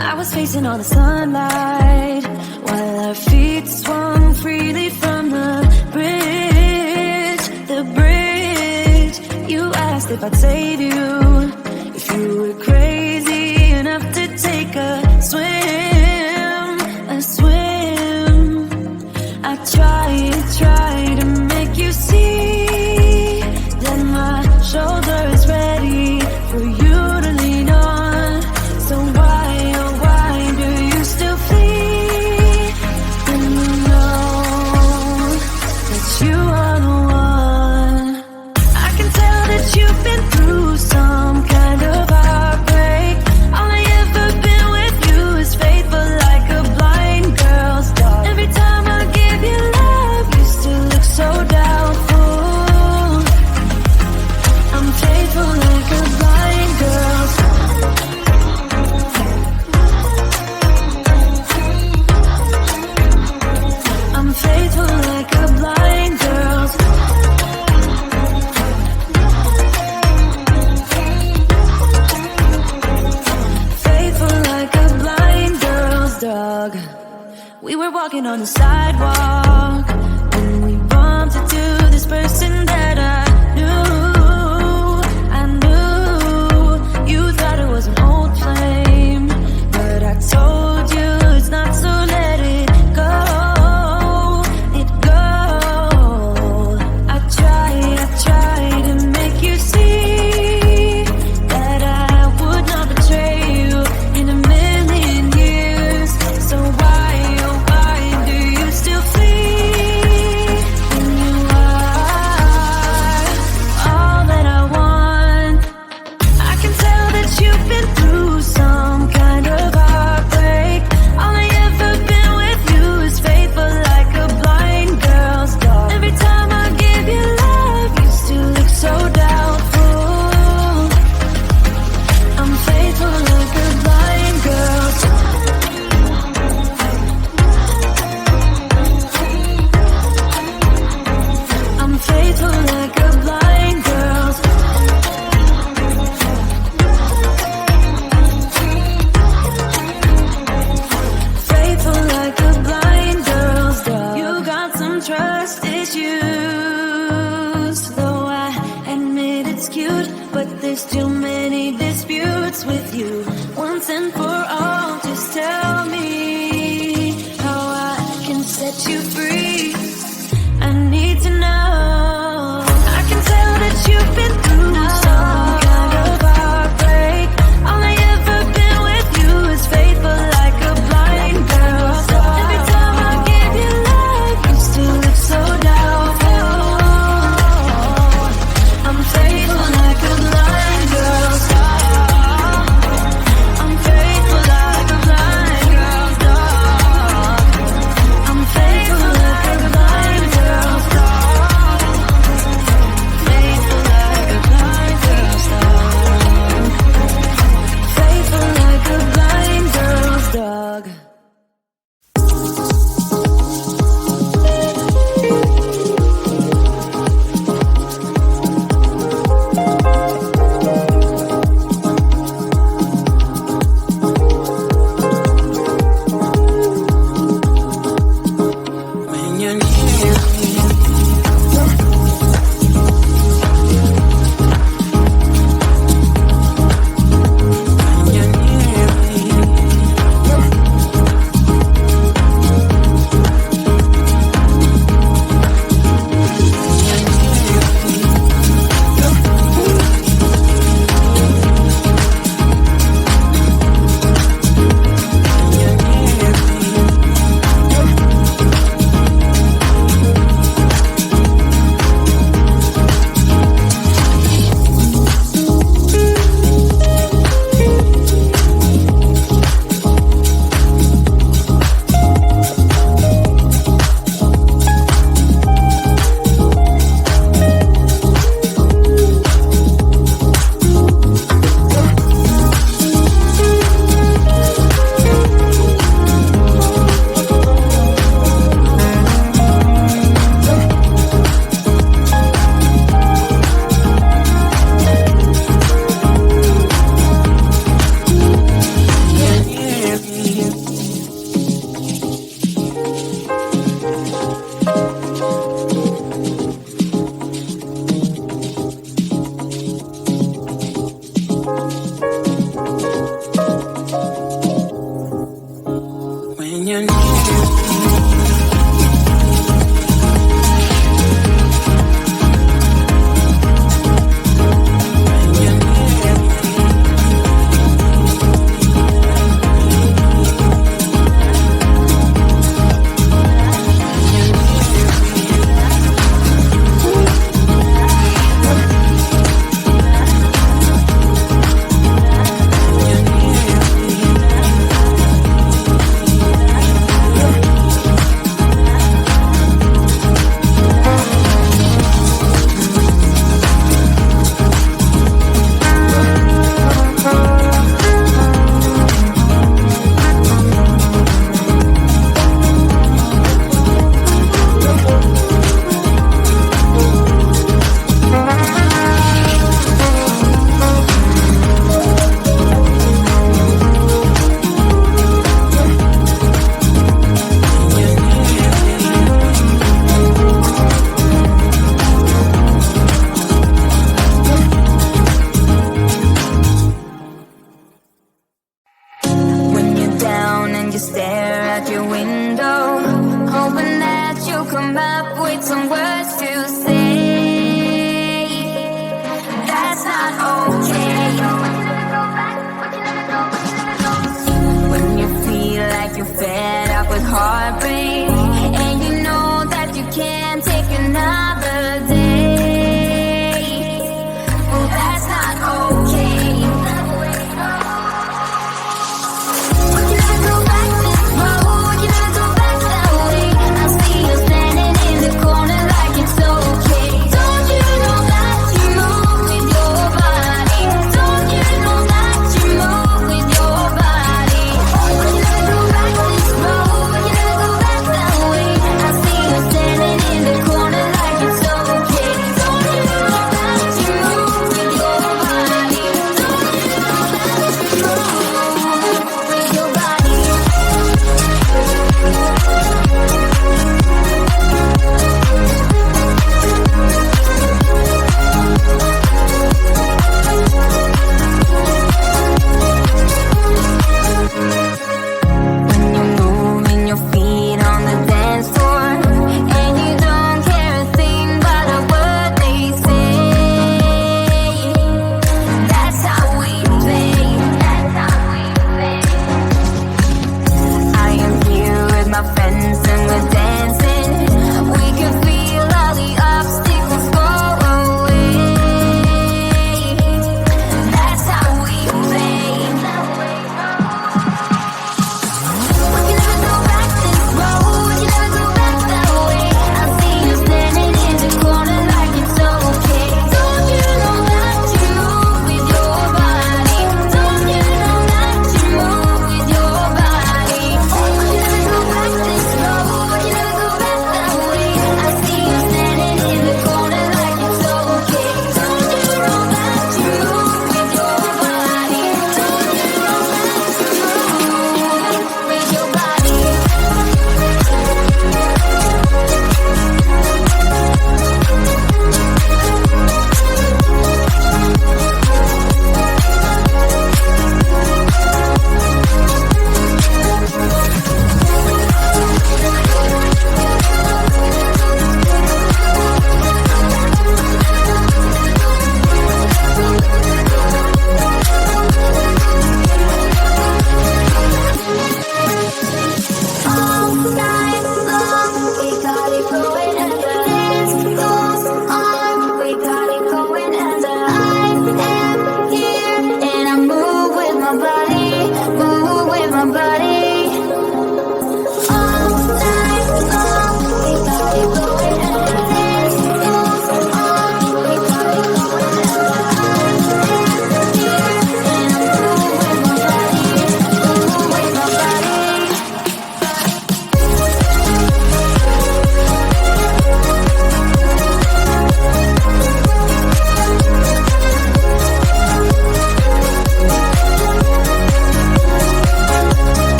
I was facing all the sunlight while our feet swung freely from the bridge. The bridge. You asked if I'd save you, if you were crazy enough to take a swim, a swim. I tried to make you see that my shoulder is ready for you to lean on. So why, oh why do you still flee when you know that you are the one? I can tell that you've been through some kind of heartbreak. All I ever been with you is faithful like a blind girl's dog. Every time I give you love, you still look so doubtful. I'm faithful like a blind girl's dog. I'm faithful like a blind girl's dog. Faithful like a blind girl's dog. We were walking on the sidewalk when we bumped into this person that I knew. You thought it was an old flame, but I told you it's not, so let it go. It go. I tried to make you see that I would not betray you in a million years. So why, oh why do you still flee when you are all that I want? I can tell that you've been through some kind of heartbreak. All I ever been with you is faithful like a blind girl's dog. Every time I give you love, you still look so doubtful. I'm faithful like a blind girl's dog. I'm faithful like a blind girl's dog. Faithful like a blind girl's dog. You got some trust issues, though I admit it's cute, but there's too many disputes with you. Once and for all, just tell me how I can set you free. I need to know. I can tell that you've been through some kind of heartbreak. All I ever been with you is faithful like a blind girl's dog. Every time I give you love, you still look so doubtful. I'm faithful like a blind girl's dog. I'm faithful like